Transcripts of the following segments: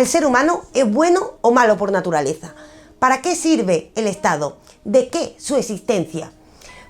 ¿El ser humano es bueno o malo por naturaleza? ¿Para qué sirve el Estado? ¿De qué su existencia?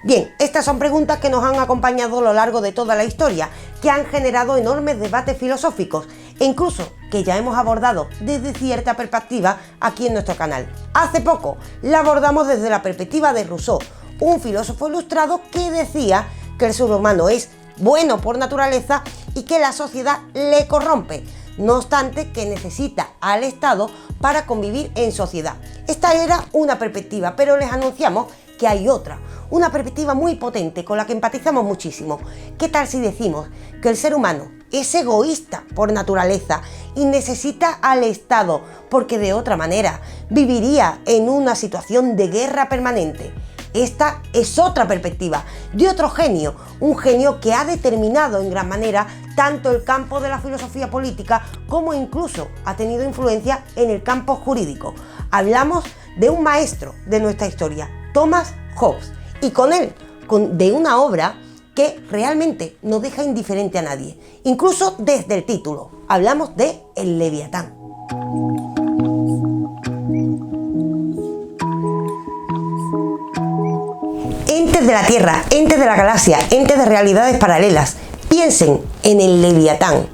Bien, estas son preguntas que nos han acompañado a lo largo de toda la historia, que han generado enormes debates filosóficos e incluso que ya hemos abordado desde cierta perspectiva aquí en nuestro canal. Hace poco la abordamos desde la perspectiva de Rousseau, un filósofo ilustrado que decía que el ser humano es bueno por naturaleza y que la sociedad le corrompe, no obstante que necesita al Estado para convivir en sociedad. Esta era una perspectiva, pero les anunciamos que hay otra, una perspectiva muy potente con la que empatizamos muchísimo. ¿Qué tal si decimos que el ser humano es egoísta por naturaleza y necesita al Estado porque de otra manera viviría en una situación de guerra permanente? Esta es otra perspectiva de otro genio, un genio que ha determinado en gran manera tanto el campo de la filosofía política como incluso ha tenido influencia en el campo jurídico. Hablamos de un maestro de nuestra historia, Thomas Hobbes, y con él, de una obra que realmente no deja indiferente a nadie, incluso desde el título. Hablamos de El Leviatán. Entes de la Tierra, entes de la galaxia, entes de realidades paralelas, piensen en el Leviatán,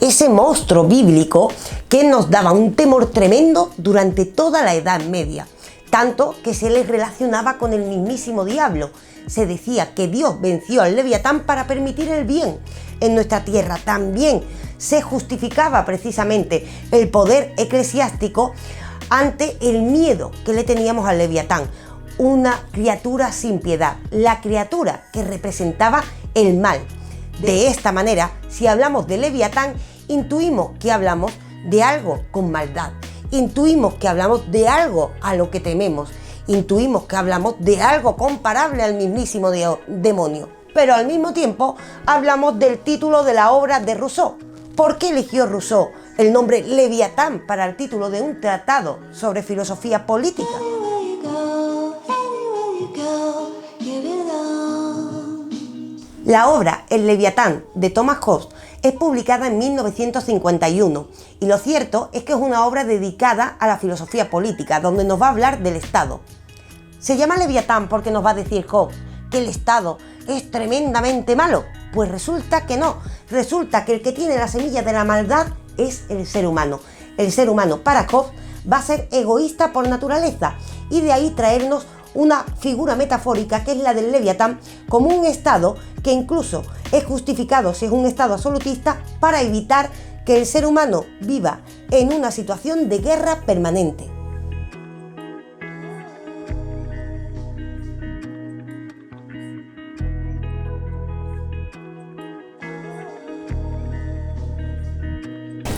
ese monstruo bíblico que nos daba un temor tremendo durante toda la Edad Media, tanto que se les relacionaba con el mismísimo diablo. Se decía que Dios venció al Leviatán para permitir el bien en nuestra tierra. También se justificaba precisamente el poder eclesiástico ante el miedo que le teníamos al Leviatán, una criatura sin piedad, la criatura que representaba el mal. De esta manera, si hablamos de Leviatán, intuimos que hablamos de algo con maldad, intuimos que hablamos de algo a lo que tememos, intuimos que hablamos de algo comparable al mismísimo demonio, pero al mismo tiempo hablamos del título de la obra de Rousseau. ¿Por qué eligió Rousseau el nombre Leviatán para el título de un tratado sobre filosofía política? La obra El Leviatán de Thomas Hobbes es publicada en 1951 y lo cierto es que es una obra dedicada a la filosofía política, donde nos va a hablar del Estado. ¿Se llama Leviatán porque nos va a decir Hobbes que el Estado es tremendamente malo? Pues resulta que no, resulta que el que tiene la semilla de la maldad es el ser humano. El ser humano para Hobbes va a ser egoísta por naturaleza y de ahí traernos una figura metafórica que es la del Leviatán como un estado que incluso es justificado si es un estado absolutista para evitar que el ser humano viva en una situación de guerra permanente.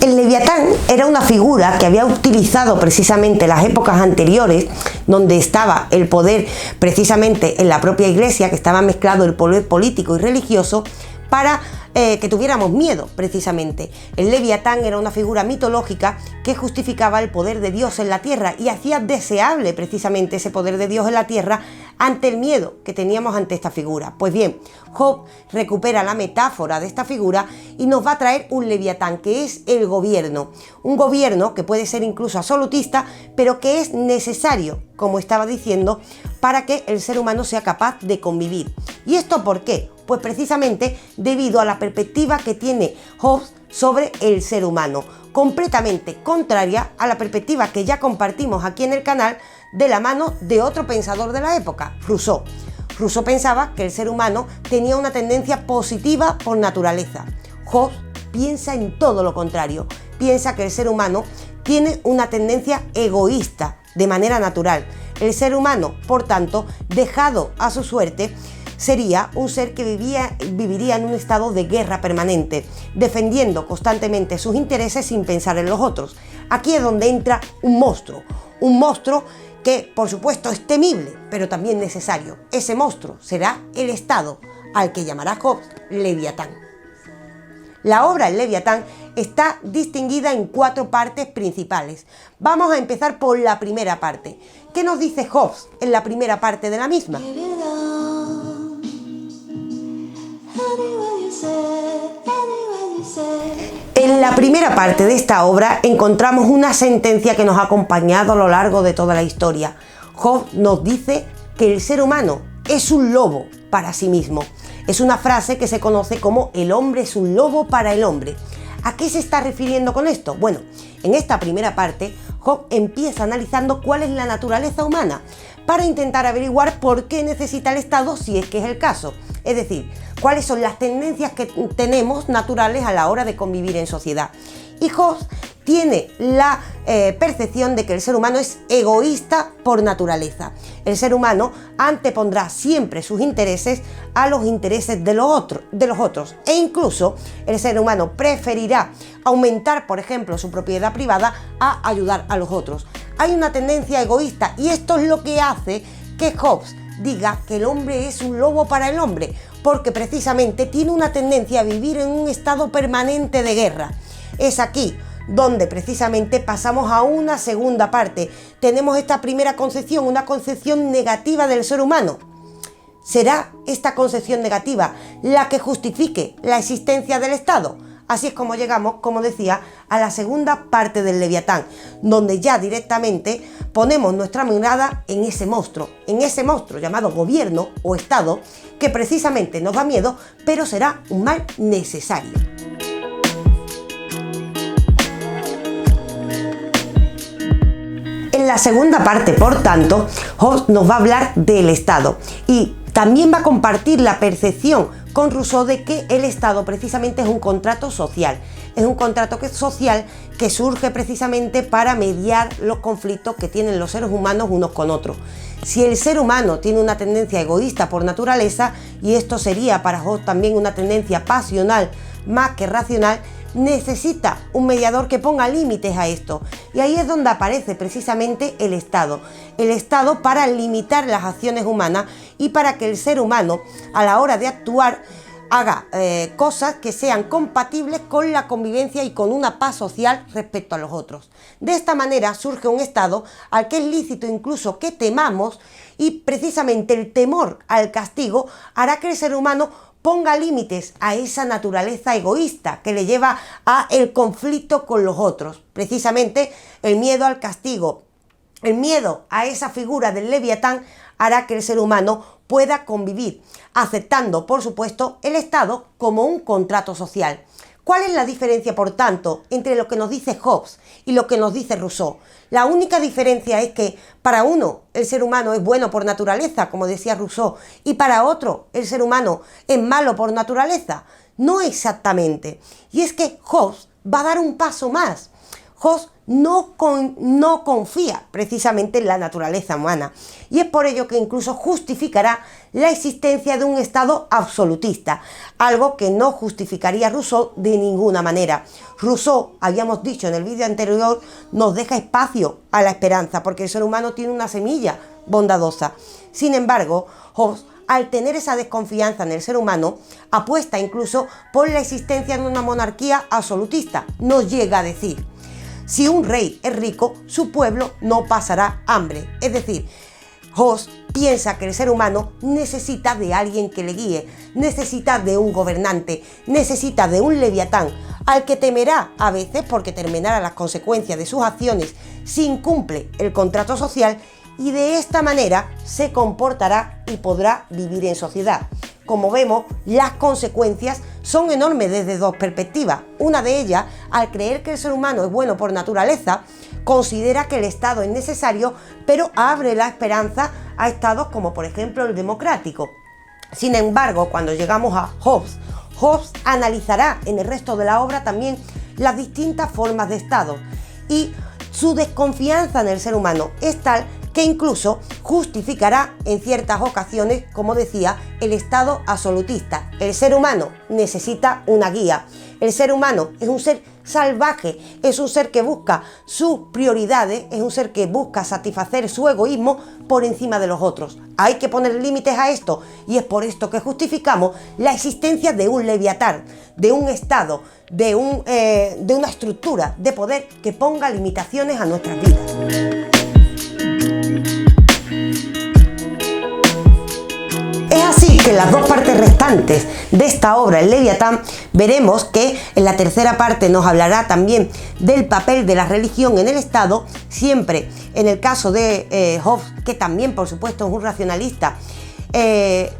El Leviatán era una figura que había utilizado precisamente las épocas anteriores, donde estaba el poder precisamente en la propia iglesia, que estaba mezclado el poder político y religioso, para que tuviéramos miedo precisamente. El Leviatán era una figura mitológica que justificaba el poder de Dios en la tierra y hacía deseable precisamente ese poder de Dios en la tierra ante el miedo que teníamos ante esta figura. Pues bien, Hobbes recupera la metáfora de esta figura y nos va a traer un Leviatán, que es el gobierno. Un gobierno que puede ser incluso absolutista, pero que es necesario, como estaba diciendo, para que el ser humano sea capaz de convivir. ¿Y esto por qué? Pues precisamente debido a la perspectiva que tiene Hobbes sobre el ser humano, completamente contraria a la perspectiva que ya compartimos aquí en el canal de la mano de otro pensador de la época, Rousseau. Rousseau pensaba que el ser humano tenía una tendencia positiva por naturaleza. Hobbes piensa en todo lo contrario, piensa que el ser humano tiene una tendencia egoísta de manera natural. El ser humano, por tanto, dejado a su suerte, sería un ser que viviría en un estado de guerra permanente, defendiendo constantemente sus intereses sin pensar en los otros. Aquí es donde entra un monstruo que por supuesto es temible, pero también necesario. Ese monstruo será el Estado, al que llamará Hobbes Leviatán. La obra El Leviatán está distinguida en 4 partes principales. Vamos a empezar por la primera parte. ¿Qué nos dice Hobbes en la primera parte de la misma? En la la primera parte de esta obra encontramos una sentencia que nos ha acompañado a lo largo de toda la historia. Hobbes nos dice que el ser humano es un lobo para sí mismo. Es una frase que se conoce como el hombre es un lobo para el hombre. ¿A qué se está refiriendo con esto? Bueno, en esta primera parte, Hobbes empieza analizando cuál es la naturaleza humana para intentar averiguar por qué necesita el Estado si es que es el caso. Es decir, cuáles son las tendencias que tenemos naturales a la hora de convivir en sociedad. Y Hobbes tiene la percepción de que el ser humano es egoísta por naturaleza. El ser humano antepondrá siempre sus intereses a los intereses de los otros e incluso el ser humano preferirá aumentar, por ejemplo, su propiedad privada a ayudar a los otros. Hay una tendencia egoísta y esto es lo que hace que Hobbes diga que el hombre es un lobo para el hombre, porque precisamente tiene una tendencia a vivir en un estado permanente de guerra. Es aquí donde precisamente pasamos a una segunda parte. Tenemos esta primera concepción, una concepción negativa del ser humano. ¿Será esta concepción negativa la que justifique la existencia del Estado? Así es como llegamos, como decía, a la segunda parte del Leviatán, donde ya directamente ponemos nuestra mirada en ese monstruo llamado gobierno o Estado, que precisamente nos da miedo, pero será un mal necesario. En la segunda parte, por tanto, Hobbes nos va a hablar del Estado y también va a compartir la percepción con Rousseau de que el Estado precisamente es un contrato social. Es un contrato social que surge precisamente para mediar los conflictos que tienen los seres humanos unos con otros. Si el ser humano tiene una tendencia egoísta por naturaleza, y esto sería para Hobbes también una tendencia pasional más que racional, necesita un mediador que ponga límites a esto. Y ahí es donde aparece precisamente el Estado. El Estado para limitar las acciones humanas y para que el ser humano a la hora de actuar haga cosas que sean compatibles con la convivencia y con una paz social respecto a los otros. De esta manera surge un Estado al que es lícito incluso que temamos, y precisamente el temor al castigo hará que el ser humano ponga límites a esa naturaleza egoísta que le lleva a el conflicto con los otros. Precisamente el miedo al castigo, el miedo a esa figura del Leviatán hará que el ser humano pueda convivir, aceptando, por supuesto, el Estado como un contrato social. ¿Cuál es la diferencia, por tanto, entre lo que nos dice Hobbes y lo que nos dice Rousseau? La única diferencia es que para uno el ser humano es bueno por naturaleza, como decía Rousseau, y para otro el ser humano es malo por naturaleza. No exactamente. Y es que Hobbes va a dar un paso más. Hobbes no confía precisamente en la naturaleza humana, y es por ello que incluso justificará la existencia de un Estado absolutista, algo que no justificaría Rousseau de ninguna manera. Rousseau, habíamos dicho en el vídeo anterior, nos deja espacio a la esperanza, porque el ser humano tiene una semilla bondadosa. Sin embargo, Hobbes, al tener esa desconfianza en el ser humano, apuesta incluso por la existencia de una monarquía absolutista. Nos llega a decir: si un rey es rico, su pueblo no pasará hambre. Es decir, Hobbes piensa que el ser humano necesita de alguien que le guíe, necesita de un gobernante, necesita de un Leviatán, al que temerá a veces porque terminará las consecuencias de sus acciones si incumple el contrato social, y de esta manera se comportará y podrá vivir en sociedad. Como vemos, las consecuencias son enormes desde dos perspectivas. Una de ellas, al creer que el ser humano es bueno por naturaleza, considera que el Estado es necesario, pero abre la esperanza a estados como por ejemplo el democrático. Sin embargo, cuando llegamos a Hobbes, Hobbes analizará en el resto de la obra también las distintas formas de Estado, y su desconfianza en el ser humano es tal que incluso justificará en ciertas ocasiones, como decía, el Estado absolutista. El ser humano necesita una guía. El ser humano es un ser salvaje, es un ser que busca sus prioridades, es un ser que busca satisfacer su egoísmo por encima de los otros. Hay que poner límites a esto, y es por esto que justificamos la existencia de un Leviatán, de un Estado, de una estructura de poder que ponga limitaciones a nuestras vidas. Es así que en las dos partes restantes importantes de esta obra, el Leviatán, veremos que en la tercera parte nos hablará también del papel de la religión en el Estado, siempre en el caso de Hobbes, que también por supuesto es un racionalista,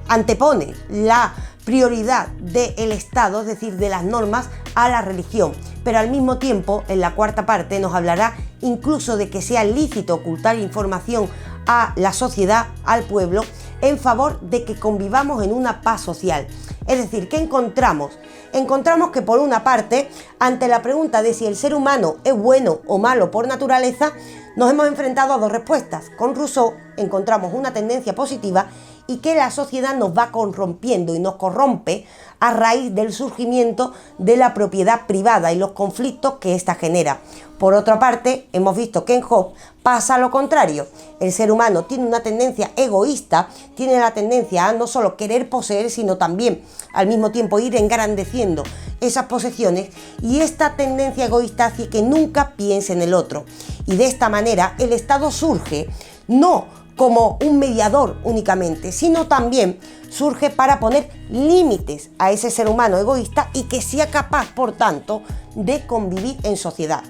antepone la prioridad del Estado, es decir, de las normas, a la religión. Pero al mismo tiempo, en la cuarta parte, nos hablará incluso de que sea lícito ocultar información a la sociedad, al pueblo, en favor de que convivamos en una paz social. Es decir, ¿qué encontramos? Encontramos que por una parte, ante la pregunta de si el ser humano es bueno o malo por naturaleza, nos hemos enfrentado a dos respuestas. Con Rousseau encontramos una tendencia positiva y que la sociedad nos va corrompiendo y nos corrompe a raíz del surgimiento de la propiedad privada y los conflictos que ésta genera. Por otra parte, hemos visto que en Hobbes pasa lo contrario. El ser humano tiene una tendencia egoísta, tiene la tendencia a no solo querer poseer, sino también al mismo tiempo ir engrandeciendo esas posesiones, y esta tendencia egoísta hace que nunca piense en el otro. Y de esta manera el Estado surge no como un mediador únicamente, sino también surge para poner límites a ese ser humano egoísta y que sea capaz, por tanto, de convivir en sociedad.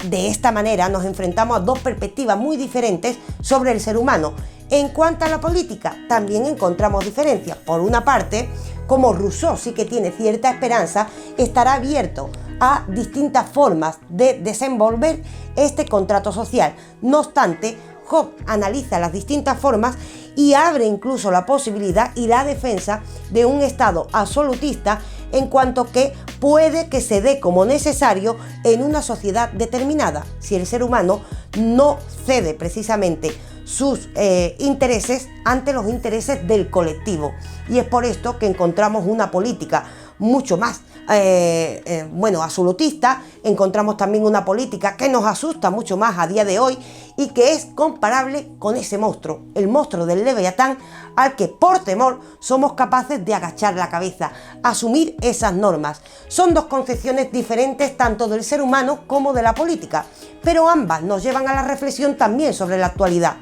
De esta manera nos enfrentamos a dos perspectivas muy diferentes sobre el ser humano. En cuanto a la política, también encontramos diferencias. Por una parte, como Rousseau sí que tiene cierta esperanza, estará abierto a distintas formas de desenvolver este contrato social. No obstante, Hobbes analiza las distintas formas y abre incluso la posibilidad y la defensa de un Estado absolutista, en cuanto que puede que se dé como necesario en una sociedad determinada, si el ser humano no cede precisamente sus intereses ante los intereses del colectivo. Y es por esto que encontramos una política mucho más absolutista. Encontramos también una política que nos asusta mucho más a día de hoy y que es comparable con ese monstruo, el monstruo del Leviatán, al que por temor somos capaces de agachar la cabeza, asumir esas normas. Son dos concepciones diferentes tanto del ser humano como de la política, pero ambas nos llevan a la reflexión también sobre la actualidad.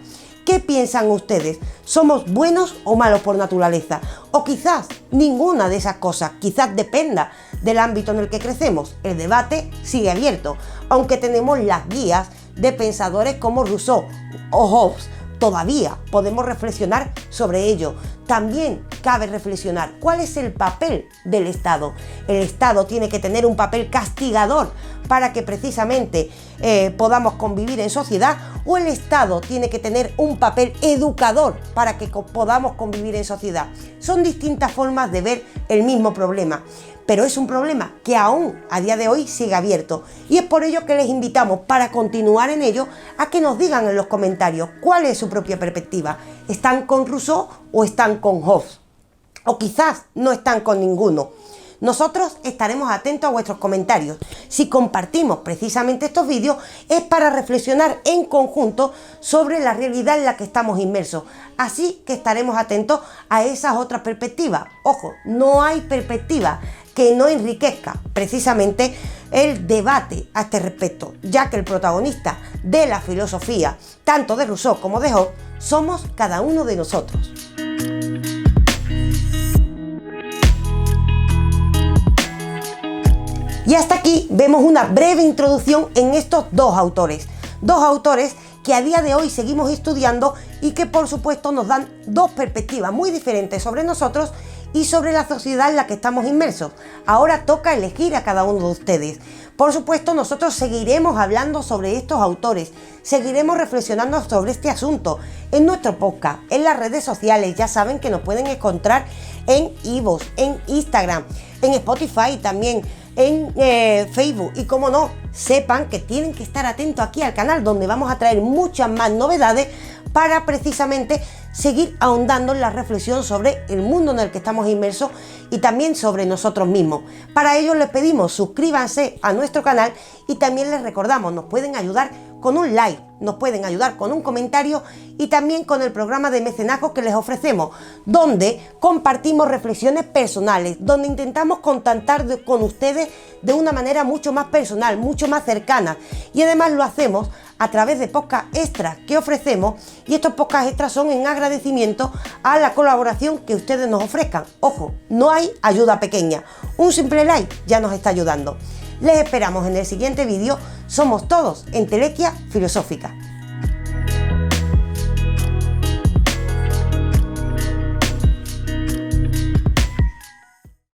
¿Qué piensan ustedes? ¿Somos buenos o malos por naturaleza? O quizás ninguna de esas cosas, quizás dependa del ámbito en el que crecemos. El debate sigue abierto, aunque tenemos las guías de pensadores como Rousseau o Hobbes. Todavía podemos reflexionar sobre ello. También cabe reflexionar cuál es el papel del Estado. El Estado tiene que tener un papel castigador para que precisamente podamos convivir en sociedad, o el Estado tiene que tener un papel educador para que podamos convivir en sociedad. Son distintas formas de ver el mismo problema, pero es un problema que aún a día de hoy sigue abierto, y es por ello que les invitamos, para continuar en ello, a que nos digan en los comentarios cuál es su propia perspectiva. ¿Están con Rousseau o están con Hobbes? O quizás no están con ninguno. Nosotros estaremos atentos a vuestros comentarios. Si compartimos precisamente estos vídeos es para reflexionar en conjunto sobre la realidad en la que estamos inmersos. Así que estaremos atentos a esas otras perspectivas. Ojo, no hay perspectiva que no enriquezca precisamente el debate a este respecto, ya que el protagonista de la filosofía, tanto de Rousseau como de Hobbes, somos cada uno de nosotros. Y hasta aquí vemos una breve introducción en estos dos autores que a día de hoy seguimos estudiando y que por supuesto nos dan dos perspectivas muy diferentes sobre nosotros y sobre la sociedad en la que estamos inmersos. Ahora toca elegir a cada uno de ustedes. Por supuesto, nosotros seguiremos hablando sobre estos autores, seguiremos reflexionando sobre este asunto en nuestro podcast, en las redes sociales. Ya saben que nos pueden encontrar en iVoox, en Instagram, en Spotify también, en Facebook, y como no, sepan que tienen que estar atentos aquí al canal, donde vamos a traer muchas más novedades para precisamente seguir ahondando en la reflexión sobre el mundo en el que estamos inmersos y también sobre nosotros mismos. Para ello les pedimos suscríbanse a nuestro canal y también les recordamos, nos pueden ayudar con un like, nos pueden ayudar con un comentario y también con el programa de mecenazgo que les ofrecemos, donde compartimos reflexiones personales, donde intentamos contactar con ustedes de una manera mucho más personal, mucho más cercana, y además lo hacemos a través de podcast extras que ofrecemos, y estos podcast extras son en agradecimiento a la colaboración que ustedes nos ofrezcan. Ojo, no hay ayuda pequeña, un simple like ya nos está ayudando. Les esperamos en el siguiente vídeo. Somos todos Entelequia Filosófica.